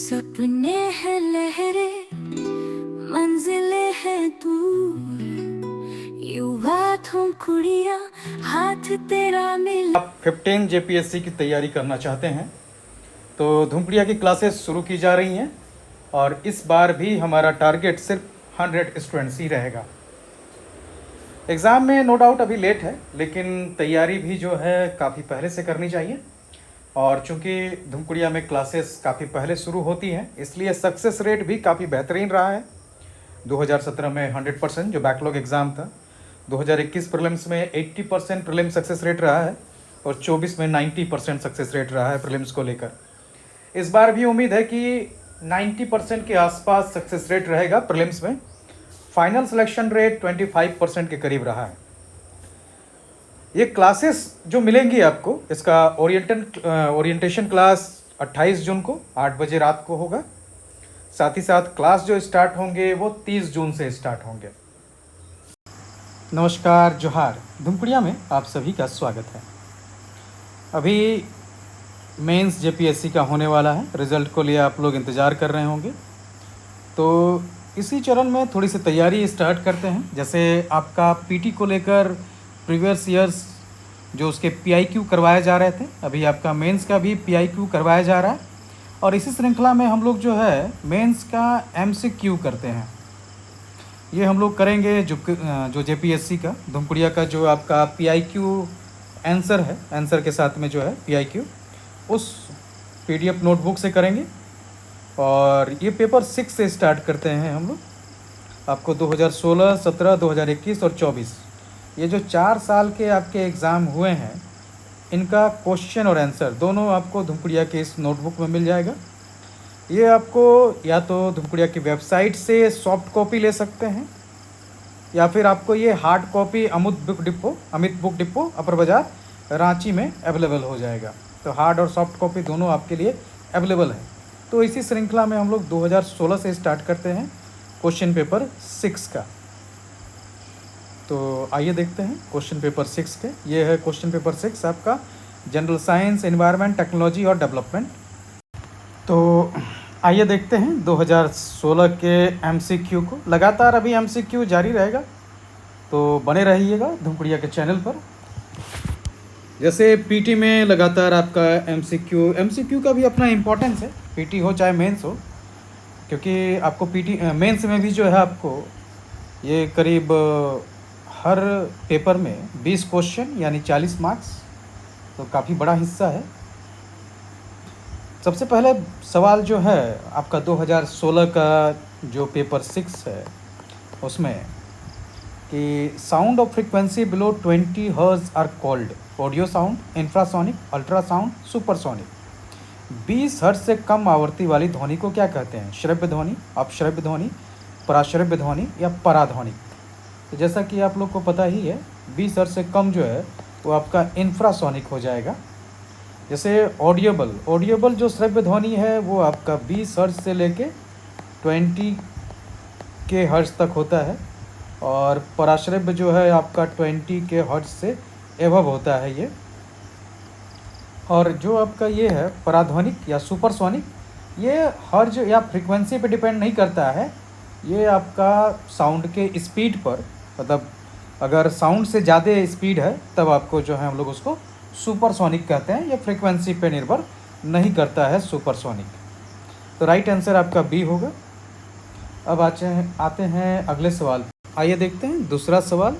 सपने हैं लहरे, मंजिले हैं दूर, युवा तुम कुड़िया, हाथ तेरा मिला। आप 15 जेपीएससी की तैयारी करना चाहते हैं तो धूमकुड़िया की क्लासेस शुरू की जा रही हैं और इस बार भी हमारा टारगेट सिर्फ 100 स्टूडेंट्स ही रहेगा। एग्ज़ाम में नो डाउट अभी लेट है, लेकिन तैयारी भी जो है काफ़ी पहले से करनी चाहिए। और चूंकि धूमकुड़िया में क्लासेस काफ़ी पहले शुरू होती हैं, इसलिए सक्सेस रेट भी काफ़ी बेहतरीन रहा है। 2017 में 100% जो बैकलॉग एग्ज़ाम था, 2021 प्रीलिम्स में 80% प्रीलिम सक्सेस रेट रहा है और 24 में 90% सक्सेस रेट रहा है प्रीलिम्स को लेकर। इस बार भी उम्मीद है कि 90% के आसपास सक्सेस रेट रहेगा प्रीलिम्स में। फाइनल सिलेक्शन रेट 25% के करीब रहा है। ये क्लासेस जो मिलेंगी आपको, इसका ओरिएंटेशन क्लास 28 जून को 8 बजे रात को होगा। साथ ही साथ क्लास जो स्टार्ट होंगे वो 30 जून से स्टार्ट होंगे। नमस्कार, जोहार। धूमकुड़िया में आप सभी का स्वागत है। अभी मेंस जेपीएससी का होने वाला है, रिज़ल्ट को लिए आप लोग इंतज़ार कर रहे होंगे। तो इसी चरण में थोड़ी सी तैयारी स्टार्ट करते हैं। जैसे आपका पीटी को लेकर प्रीवियस ईयर्स जो उसके पीआईक्यू करवाए जा रहे थे, अभी आपका मेंस का भी पीआईक्यू करवाया जा रहा है। और इसी श्रृंखला में हम लोग जो है मेंस का एमसीक्यू करते हैं। ये हम लोग करेंगे जो जेपीएससी का धूमकुड़िया का जो आपका पीआईक्यू आंसर है, आंसर के साथ में जो है पीआईक्यू, उस पीडीएफ नोटबुक से करेंगे। और ये पेपर 6 से स्टार्ट करते हैं हम लोग। आपको 2016, 17, 2021 और 24 ये जो 4 साल के आपके एग्ज़ाम हुए हैं, इनका क्वेश्चन और आंसर दोनों आपको धूमकुड़िया के इस नोटबुक में मिल जाएगा। ये आपको या तो धूमकुड़िया की वेबसाइट से सॉफ्ट कॉपी ले सकते हैं, या फिर आपको ये hard copy Amit book depot upper Bazaar Ranchi में अवेलेबल हो जाएगा। तो हार्ड और सॉफ्ट कॉपी दोनों आपके लिए अवेलेबल है। तो इसी श्रृंखला में हम लोग 2016 से स्टार्ट करते हैं क्वेश्चन पेपर 6 का। तो आइए देखते हैं क्वेश्चन पेपर 6 के। ये है क्वेश्चन पेपर 6 आपका जनरल साइंस, एनवायरनमेंट, टेक्नोलॉजी और डेवलपमेंट। तो आइए देखते हैं 2016 के एमसीक्यू को। लगातार अभी एमसीक्यू जारी रहेगा, तो बने रहिएगा धूमकुड़िया के चैनल पर। जैसे पीटी में लगातार आपका एमसीक्यू का भी अपना इम्पोर्टेंस है, पीटी हो चाहे मेंस हो, क्योंकि आपको पीटी मेंस में भी जो है आपको ये करीब हर पेपर में 20 क्वेश्चन यानी 40 मार्क्स, तो काफ़ी बड़ा हिस्सा है। सबसे पहले सवाल जो है आपका 2016 का जो पेपर 6 है, उसमें कि sound of frequency below 20 hertz are called audio sound, infrasonic, ultrasound, supersonic. 20 hertz से कम आवृत्ति वाली ध्वनि को क्या कहते हैं? श्रव्य ध्वनि, अपश्रव्य ध्वनि, पराश्रव्य ध्वनि या पराध्वनिक। तो जैसा कि आप लोग को पता ही है, 20 हर्ट्ज से कम जो है वो आपका इंफ्रासोनिक हो जाएगा। जैसे ऑडियोबल जो श्रव्य ध्वनि है वो आपका 20 हर्ट्ज से लेके 20 के हर्ट्ज तक होता है, और पराश्रव्य जो है आपका 20 के हर्ट्ज से एवब होता है ये। और जो आपका ये है पराध्वनिक या सुपरसोनिक, ये हर्ट्ज या फ्रीक्वेंसी पे डिपेंड नहीं करता है, ये आपका साउंड के स्पीड पर, मतलब अगर साउंड से ज़्यादा स्पीड है तब आपको जो है हम लोग उसको सुपरसोनिक कहते हैं। ये फ्रीक्वेंसी पे निर्भर नहीं करता है सुपरसोनिक। तो राइट आंसर आपका बी होगा। अब आते हैं अगले सवाल। आइए देखते हैं दूसरा सवाल।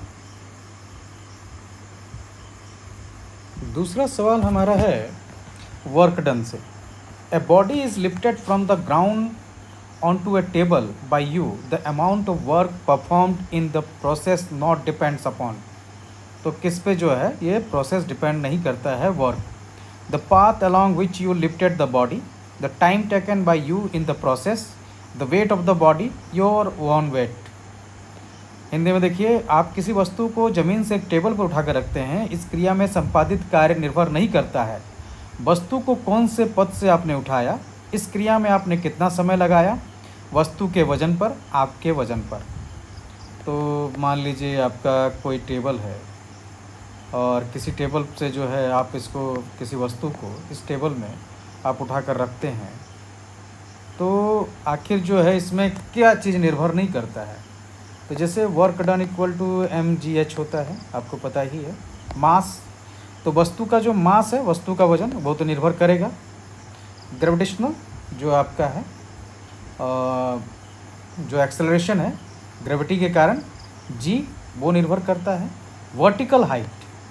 दूसरा सवाल हमारा है वर्क डन से। A body is lifted from the ground onto a table by you, the amount of work performed in the process not depends upon। तो किस पे जो है ये प्रोसेस डिपेंड नहीं करता है work. The path along which you lifted the body, the time taken by you in the process, the weight of the body, your own weight। Hindi में देखिए, आप किसी वस्तु को ज़मीन से एक टेबल पर उठा कर रखते हैं, इस क्रिया में संपादित कार्य निर्भर नहीं करता है वस्तु को कौन से पद से आपने उठाया, इस क्रिया में आपने कितना समय लगाया, वस्तु के वजन पर, आपके वजन पर। तो मान लीजिए आपका कोई टेबल है और किसी टेबल से जो है आप इसको, किसी वस्तु को इस टेबल में आप उठा कर रखते हैं, तो आखिर जो है इसमें क्या चीज़ निर्भर नहीं करता है। तो जैसे work done equal to mgh होता है, आपको पता ही है। मास, तो वस्तु का जो मास है, वस्तु का वजन, वो तो निर्भर करेगा। ग्रेविटेशनल जो आपका है जो एक्सेलरेशन है ग्रेविटी के कारण, g वो निर्भर करता है। Vertical height,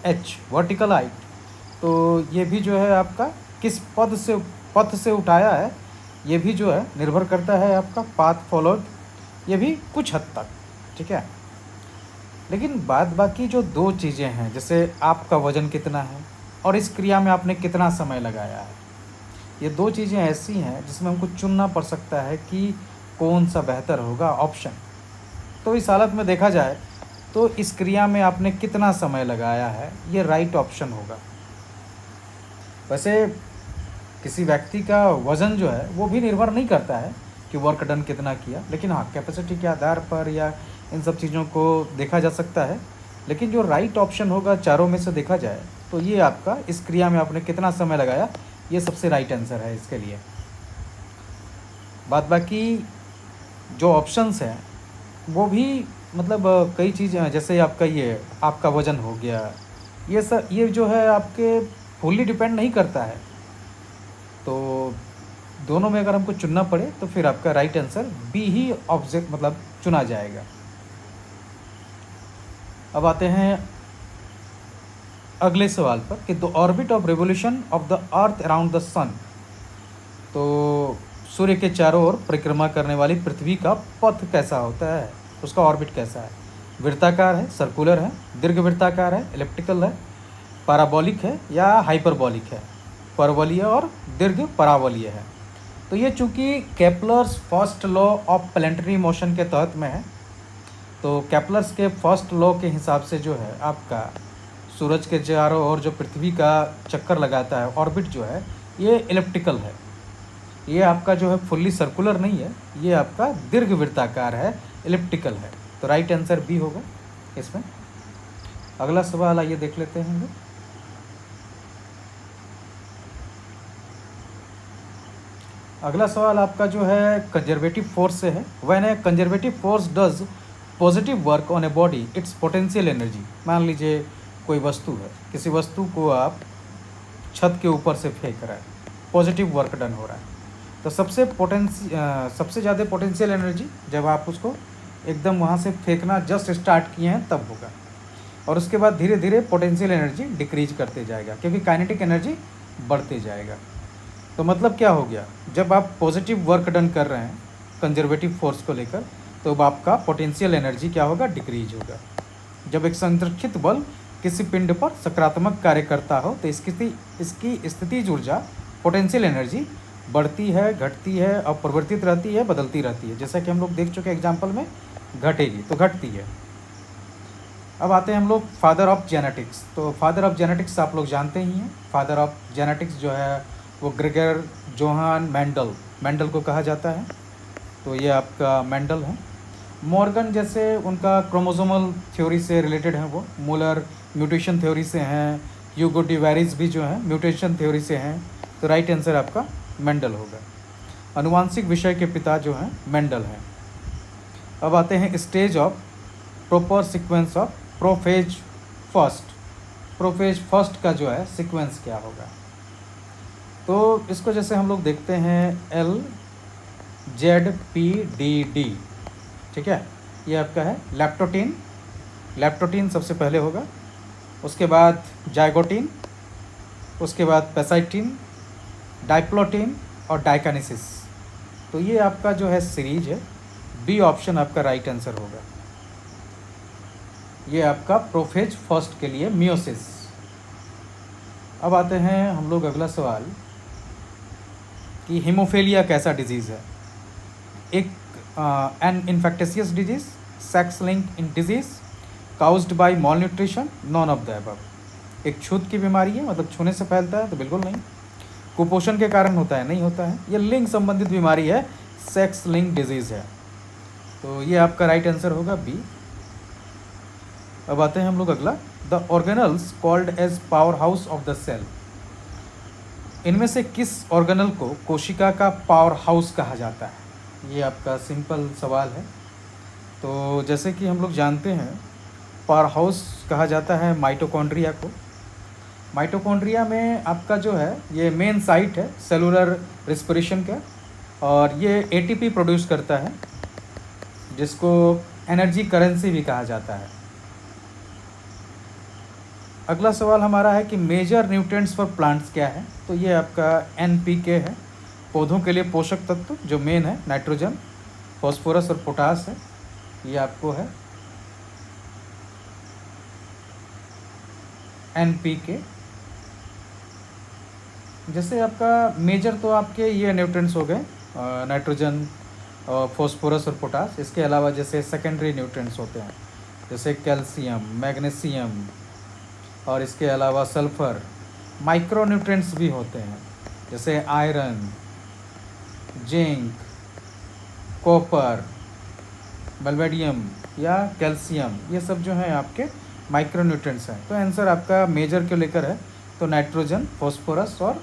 h vertical height, तो ये भी जो है आपका किस पथ से उठाया है, ये भी जो है निर्भर करता है आपका पाथ फॉलोड, ये भी कुछ हद तक, ठीक है। लेकिन बाद बाकी जो दो चीज़ें हैं, जैसे आपका वज़न कितना है और इस क्रिया में आपने कितना समय लगाया है, ये दो चीज़ें ऐसी हैं जिसमें हमको चुनना पड़ सकता है कि कौन सा बेहतर होगा ऑप्शन। तो इस हालत में देखा जाए तो इस क्रिया में आपने कितना समय लगाया है, ये राइट ऑप्शन होगा। वैसे किसी व्यक्ति का वज़न जो है वो भी निर्भर नहीं करता है कि वर्क डन कितना किया, लेकिन हाँ कैपेसिटी के आधार पर या इन सब चीज़ों को देखा जा सकता है। लेकिन जो राइट ऑप्शन होगा चारों में से देखा जाए तो ये आपका इस क्रिया में आपने कितना समय लगाया, ये सबसे राइट आंसर है इसके लिए। बाद बाकी जो ऑप्शंस हैं वो भी मतलब कई चीज़ें, जैसे आपका ये आपका वज़न हो गया, ये सब ये जो है आपके फुल्ली डिपेंड नहीं करता है। तो दोनों में अगर हमको चुनना पड़े तो फिर आपका राइट आंसर बी ही ऑब्जेक्ट मतलब चुना जाएगा। अब आते हैं अगले सवाल पर कि the orbit of revolution of the earth around the sun, तो सूर्य के चारों ओर परिक्रमा करने वाली पृथ्वी का पथ कैसा होता है, उसका ऑर्बिट कैसा है। वृत्ताकार है, सर्कुलर है, दीर्घवृत्ताकार है, एलिप्टिकल है, पैराबोलिक है या हाइपरबोलिक है, परवलीय और दीर्घ परावलीय है। तो ये चूँकि Kepler's first law of planetary motion के तहत में है, तो केपलर्स के फर्स्ट लॉ के हिसाब से जो है आपका सूरज के चारों ओर जो पृथ्वी का चक्कर लगाता है, ऑर्बिट जो है ये एलिप्टिकल है, ये आपका जो है फुल्ली सर्कुलर नहीं है, ये आपका दीर्घवृत्ताकार है, एलिप्टिकल है। तो राइट आंसर बी होगा इसमें। अगला सवाल आइए देख लेते हैं हम लोग। अगला सवाल आपका जो है कंजर्वेटिव फोर्स से है। When A conservative force does positive work on a body it's potential energy. मान लीजिए कोई वस्तु है, किसी वस्तु को आप छत के ऊपर से फेंक रहा है, पॉजिटिव वर्क डन हो रहा है, तो सबसे ज़्यादा पोटेंशियल एनर्जी जब आप उसको एकदम वहाँ से फेंकना जस्ट स्टार्ट किए हैं तब होगा, और उसके बाद धीरे धीरे पोटेंशियल एनर्जी डिक्रीज करते जाएगा क्योंकि काइनेटिक एनर्जी बढ़ते जाएगा। तो मतलब क्या हो गया, जब आप पॉजिटिव वर्क डन कर रहे हैं कंजर्वेटिव फोर्स को लेकर, तो अब आपका पोटेंशियल एनर्जी क्या होगा, डिक्रीज होगा। जब एक संरक्षित बल किसी पिंड पर सकारात्मक कार्य करता हो तो इसकी स्थितिज ऊर्जा पोटेंशियल एनर्जी बढ़ती है, घटती है, अपरिवर्तित रहती है, बदलती रहती है। जैसा कि हम लोग देख चुके एग्जाम्पल में, घटेगी तो घटती है। अब आते हैं हम लोग फादर ऑफ जेनेटिक्स। तो फादर ऑफ जेनेटिक्स आप लोग जानते ही हैं। फादर ऑफ जेनेटिक्स जो है वो ग्रेगर जोहान मेंडल को कहा जाता है। तो ये आपका मेंडल है। मॉर्गन जैसे उनका क्रोमोसोमल थ्योरी से रिलेटेड है, वो मूलर म्यूटेशन थ्योरी से हैं, ह्यूगो डिवेरिस भी जो है म्यूटेशन थ्योरी से हैं। तो राइट आंसर आपका मेंडल होगा। अनुवांशिक विषय के पिता जो हैं मेंडल हैं। अब आते हैं stage of proper sequence of prophase first का जो है सीक्वेंस क्या होगा। तो इसको जैसे हम लोग देखते हैं LZPDD, ठीक है, ये आपका है लैप्टोटीन सबसे पहले होगा, उसके बाद जाइगोटीन, उसके बाद पेसाइटिन, डाइप्लोटीन और डाइकानेसिस। तो ये आपका जो है सीरीज है, बी ऑप्शन आपका राइट आंसर होगा। ये आपका प्रोफेज फर्स्ट के लिए मियोसिस। अब आते हैं हम लोग अगला सवाल कि हीमोफीलिया कैसा डिजीज़ है। एक an infectious disease, sex link in disease, caused by malnutrition, none of the above. एक छूत की बीमारी है, मतलब छूने से फैलता है तो बिल्कुल नहीं। कुपोषण के कारण होता है, नहीं होता है। ये लिंग संबंधित बीमारी है, सेक्स लिंक डिजीज़ है। तो ये आपका राइट आंसर होगा बी। अब आते हैं हम लोग अगला, the organelles called as power house of the cell. इनमें से किस ऑर्गेनल को कोशिका का पावर हाउस कहा जाता है। ये आपका सिंपल सवाल है। तो जैसे कि हम लोग जानते हैं, पावर हाउस कहा जाता है माइटोकॉन्ड्रिया को। माइटोकॉन्ड्रिया में आपका जो है ये मेन साइट है सेलुलर रिस्पिरेशन का, और ये एटीपी प्रोड्यूस करता है, जिसको एनर्जी करेंसी भी कहा जाता है। अगला सवाल हमारा है कि मेजर न्यूट्रिएंट्स फॉर प्लांट्स क्या है। तो ये आपका एनपीके है, पौधों के लिए पोषक तत्व जो मेन है नाइट्रोजन, फॉस्फोरस और पोटास है। ये आपको है एनपीके। जैसे आपका मेजर तो आपके ये न्यूट्रिएंट्स हो गए, नाइट्रोजन और फॉस्फोरस और पोटास। इसके अलावा जैसे सेकेंडरी न्यूट्रिएंट्स होते हैं, जैसे कैल्शियम, मैग्नीशियम, और इसके अलावा सल्फर। माइक्रो न्यूट्रिएंट्स भी होते हैं, जैसे आयरन, जिंक, कॉपर, बल्वेडियम या कैल्शियम। ये सब जो है आपके माइक्रो न्यूट्रिएंट्स हैं। तो आंसर आपका मेजर को लेकर है तो नाइट्रोजन, फॉस्फोरस और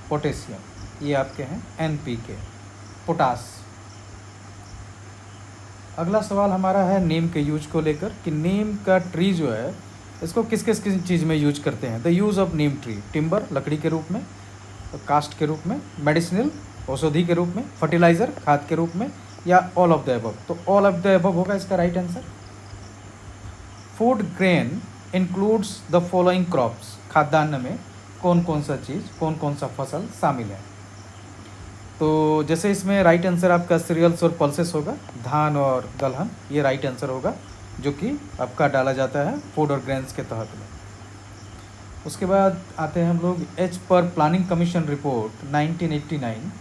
पोटेशियम, ये आपके हैं एनपीके, पोटास। अगला सवाल हमारा है नीम के यूज को लेकर कि नीम का ट्री जो है इसको किस किस चीज़ में यूज करते हैं। The use of Neem tree, timber लकड़ी के रूप में, कास्ट के रूप में, मेडिसिनल औषधि के रूप में, फर्टिलाइज़र खाद के रूप में, या ऑल ऑफ द एबव। तो ऑल ऑफ द एबव होगा इसका right answer. Food grain includes the following crops. खाद्यान्न में कौन कौन सा चीज़, कौन कौन सा फसल शामिल है। तो जैसे इसमें राइट आंसर आपका सीरियल्स और पल्सेस होगा, धान और दलहन, ये राइट आंसर होगा, जो कि आपका डाला जाता है फूड और ग्रेन्स के तहत में। उसके बाद आते हैं हम लोग as per planning commission report 1989,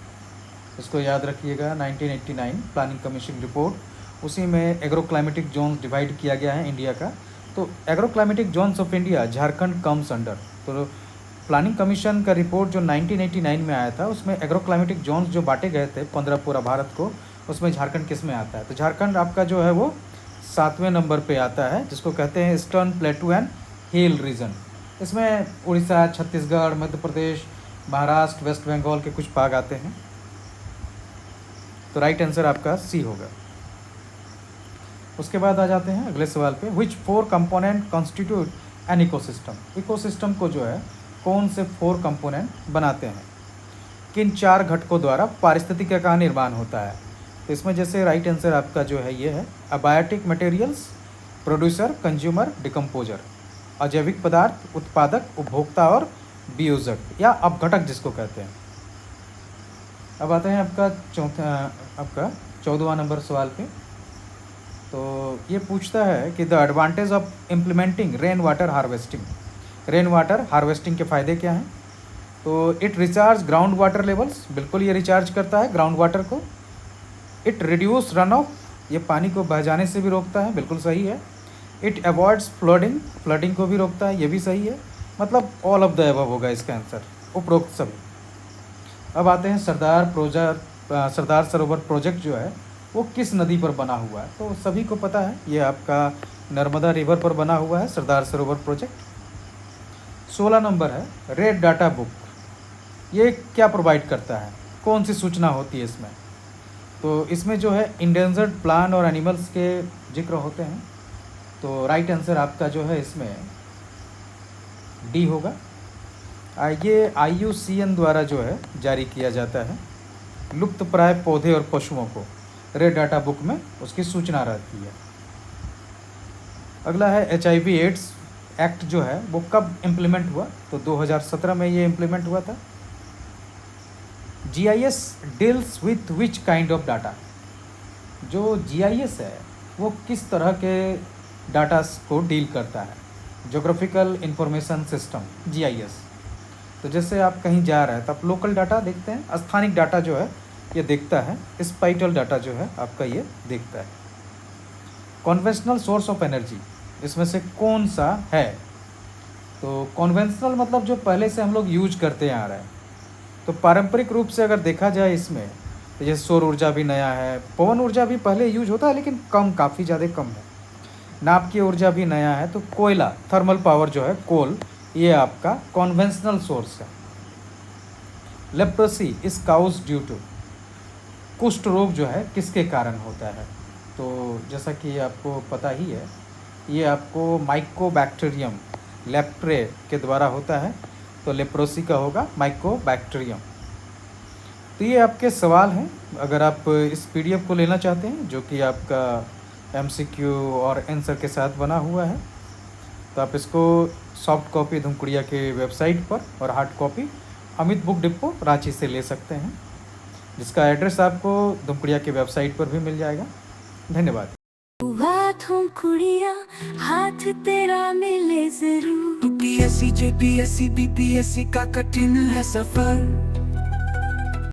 इसको याद रखिएगा 1989 प्लानिंग कमीशन रिपोर्ट। उसी में एग्रोक्लाइमेटिक जोन्स डिवाइड किया गया है इंडिया का। तो agroclimatic zones of India Jharkhand comes under. तो प्लानिंग कमीशन का रिपोर्ट जो 1989 में आया था, उसमें एग्रोक्लाइमेटिक जोन्स जो बांटे गए थे 15 पूरा भारत को, उसमें झारखंड किस में आता है। तो झारखंड आपका जो है वो 7वें नंबर पे आता है, जिसको कहते हैं eastern plateau and hill region. इसमें उड़ीसा, छत्तीसगढ़, मध्य प्रदेश, महाराष्ट्र, वेस्ट बंगाल के भाग भाग आते हैं। तो राइट आंसर आपका सी होगा। उसके बाद आ जाते हैं अगले सवाल पे, विच 4 component constitute an ecosystem. Ecosystem को जो है कौन से 4 कंपोनेंट बनाते हैं, किन 4 घटकों द्वारा पारिस्थितिकी का निर्माण होता है। तो इसमें जैसे राइट आंसर आपका जो है ये है abiotic materials, producer, consumer, decomposer. अजैविक पदार्थ, उत्पादक, उपभोक्ता और वियोजक या अपघटक जिसको कहते हैं। अब आते हैं आपका 14वां नंबर सवाल पे। तो ये पूछता है कि the advantage of implementing rain water harvesting. Rain water harvesting के फ़ायदे क्या हैं। तो it recharge ground water levels, बिल्कुल ये रिचार्ज करता है ग्राउंड वाटर को। इट रिड्यूस रन ऑफ, ये पानी को बह जाने से भी रोकता है, बिल्कुल सही है। इट अवॉइड्स फ्लडिंग, फ्लडिंग को भी रोकता है, ये भी सही है। मतलब ऑल ऑफ द अबव होगा इसका आंसर, उपरोक्त सभी। अब आते हैं सरदार सरोवर प्रोजेक्ट जो है वो किस नदी पर बना हुआ है। तो सभी को पता है ये आपका नर्मदा रिवर पर बना हुआ है सरदार सरोवर प्रोजेक्ट। 16 नंबर है रेड डाटा बुक। ये क्या प्रोवाइड करता है, कौन सी सूचना होती है इसमें। तो इसमें जो है इंडेंजर्ड प्लांट और एनिमल्स के जिक्र होते हैं। तो राइट आंसर आपका जो है इसमें डी होगा। ये IUCN द्वारा जो है जारी किया जाता है। लुप्त प्राय पौधे और पशुओं को रेड डाटा बुक में उसकी सूचना रहती है। अगला है HIV एड्स एक्ट जो है वो कब इम्प्लीमेंट हुआ। तो 2017 में ये इम्प्लीमेंट हुआ था। GIS deals with which kind of data. जो GIS है वो किस तरह के डाटा को डील करता है। Geographical information system GIS। तो जैसे आप कहीं जा रहे हैं तो आप लोकल डाटा देखते हैं, स्थानिक डाटा जो है ये देखता है, स्पाइटल डाटा जो है आपका ये देखता है। कॉन्वेंशनल सोर्स ऑफ एनर्जी इसमें से कौन सा है। तो कॉन्वेंशनल मतलब जो पहले से हम लोग यूज करते आ रहे हैं। तो पारंपरिक रूप से अगर देखा जाए इसमें तो जैसे सौर ऊर्जा भी नया है, पवन ऊर्जा भी पहले यूज होता है लेकिन कम, काफ़ी ज़्यादा कम है। नाप की ऊर्जा भी नया है। तो कोयला, थर्मल पावर जो है कोल, ये आपका कॉन्वेंशनल सोर्स है। Leprosy is cause due to. कुष्ठ रोग जो है किसके कारण होता है। तो जैसा कि आपको पता ही है, ये आपको माइकोबैक्टीरियम लेप्रे के द्वारा होता है। तो लेप्रोसी का होगा माइकोबैक्टीरियम। तो ये आपके सवाल हैं। अगर आप इस पीडीएफ को लेना चाहते हैं जो कि आपका एमसीक्यू और आंसर के साथ बना हुआ है, तो आप इसको सॉफ्ट कॉपी धुमकुड़िया के वेबसाइट पर और hard copy Amit book depot Ranchi से ले सकते हैं, जिसका एड्रेस आपको धुमकुड़िया की वेबसाइट पर भी मिल जाएगा। धन्यवाद। हुआ ठुमकुड़िया हाथ तेरा मिले जरूर। यूपीएससी जेपीएससी बीपीएससी का कठिन है सफर।